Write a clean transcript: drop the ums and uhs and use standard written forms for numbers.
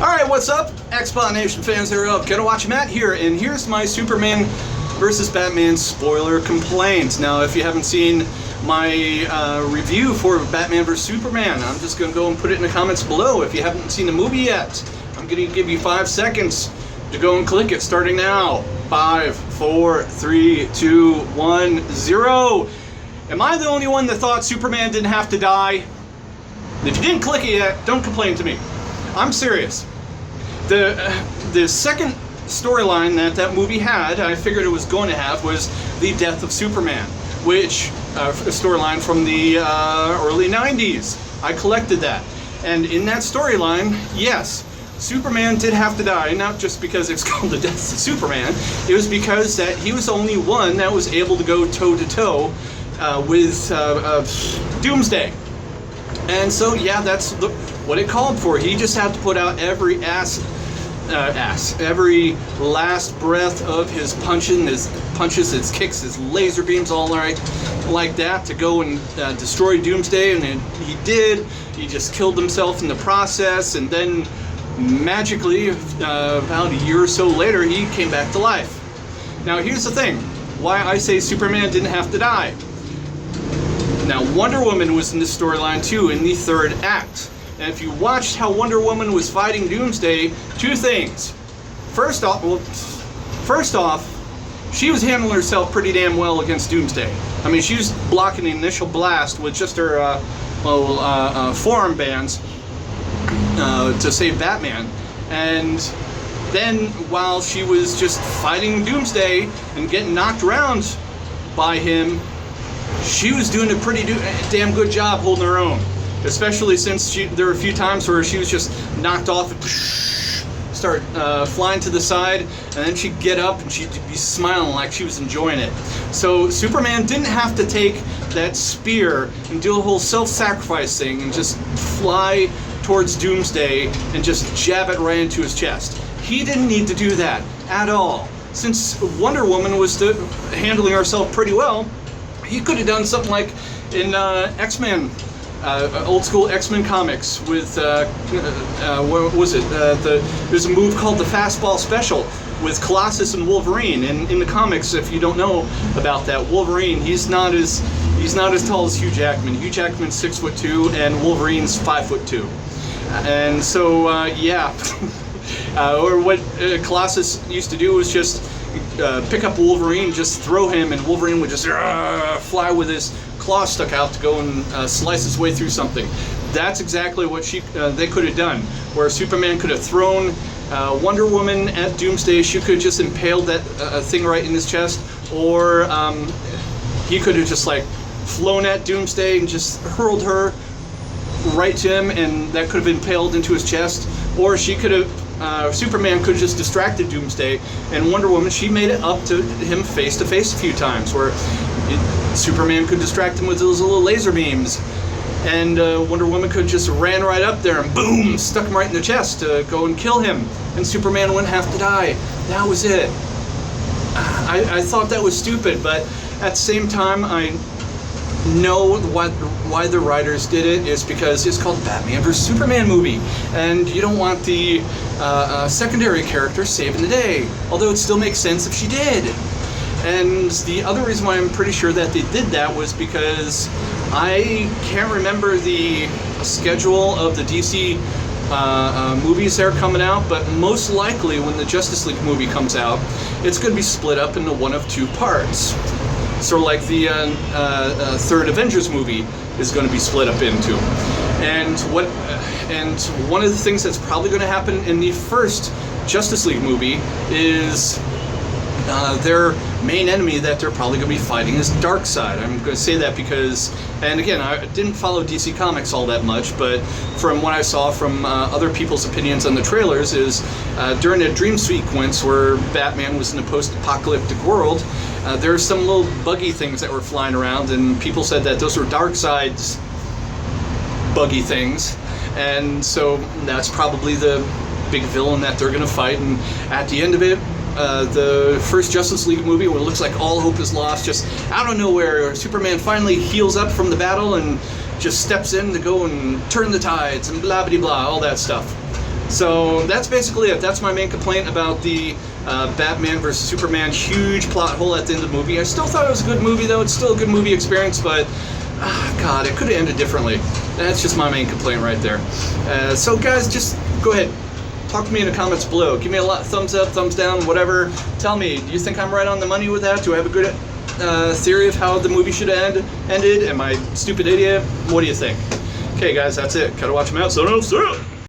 Alright, what's up? Xbot Nation fans thereof. Gonna watch Matt here, and here's my Superman versus Batman spoiler complaint. Now, if you haven't seen my review for Batman vs. Superman, I'm just gonna go and put it in the comments below. If you haven't seen the movie yet, I'm gonna give you 5 seconds to go and click it, starting now. 5, 4, 3, 2, 1, 0. Am I the only one that thought Superman didn't have to die? If you didn't click it yet, don't complain to me. I'm serious. The second storyline that movie had, I figured it was going to have, was the death of Superman, which a storyline from the early 90s. I collected that. And in that storyline, yes, Superman did have to die, not just because it's called the death of Superman. It was because that he was the only one that was able to go toe-to-toe with Doomsday. And so, yeah, that's what it called for. He just had to put out every every last breath of his punches, his kicks, his laser beams, all right, like that, to go and destroy Doomsday. And then he did. He just killed himself in the process, and then magically, about a year or so later, he came back to life. Now, here's the thing: why I say Superman didn't have to die. Now, Wonder Woman was in this storyline too, in the third act. And if you watched how Wonder Woman was fighting Doomsday, 2 things. First off, she was handling herself pretty damn well against Doomsday. I mean, she was blocking the initial blast with just her forearm bands to save Batman. And then, while she was just fighting Doomsday and getting knocked around by him, she was doing a pretty damn good job holding her own. Especially since there were a few times where she was just knocked off and start flying to the side, and then she'd get up and she'd be smiling like she was enjoying it. So Superman didn't have to take that spear and do a whole self-sacrifice thing and just fly towards Doomsday and just jab it right into his chest. He didn't need to do that at all. Since Wonder Woman was handling herself pretty well, he could have done something like in X-Men. Old school X-Men comics with, what was it? There's a move called the Fastball Special with Colossus and Wolverine. And in the comics, if you don't know about that, Wolverine, he's not as tall as Hugh Jackman. Hugh Jackman's 6'2", and Wolverine's 5'2". And so, yeah. Or what Colossus used to do was just pick up Wolverine, just throw him, and Wolverine would just fly with his claw stuck out to go and slice his way through something. That's exactly what they could have done. Where Superman could have thrown Wonder Woman at Doomsday, she could have just impaled that thing right in his chest, or he could have just like flown at Doomsday and just hurled her right to him, and that could have impaled into his chest. Or she could have, Superman could have just distracted Doomsday, and Wonder Woman, she made it up to him face to face a few times, where Superman could distract him with those little laser beams, and Wonder Woman could just ran right up there and boom, stuck him right in the chest to go and kill him, and Superman wouldn't have to die. That was it. I thought that was stupid, but at the same time, I know why the writers did it is because it's called the Batman vs. Superman movie, and you don't want the secondary character saving the day, although it still makes sense if she did. And the other reason why I'm pretty sure that they did that was because I can't remember the schedule of the DC movies that are coming out, but most likely when the Justice League movie comes out, it's going to be split up into one of 2 parts. Sort of like the third Avengers movie is going to be split up into. And one of the things that's probably going to happen in the first Justice League movie is their main enemy that they're probably going to be fighting is Darkseid. I'm going to say that because, and again, I didn't follow DC Comics all that much, but from what I saw from other people's opinions on the trailers is during a dream sequence where Batman was in a post-apocalyptic world, there were some little buggy things that were flying around, and people said that those were Darkseid's buggy things, and so that's probably the big villain that they're going to fight. And at the end of it, the first Justice League movie, where it looks like all hope is lost, just out of nowhere, Superman finally heals up from the battle and just steps in to go and turn the tides and blah blah blah, all that stuff. So that's basically it. That's my main complaint about the Batman vs. Superman huge plot hole at the end of the movie. I still thought it was a good movie, though. It's still a good movie experience, but God, it could have ended differently. That's just my main complaint right there. So guys, just go ahead. Talk to me in the comments below. Give me a thumbs up, thumbs down, whatever. Tell me, do you think I'm right on the money with that? Do I have a good theory of how the movie should have ended? Am I a stupid idiot? What do you think? Okay, guys, that's it. Gotta watch them out. So no, sir.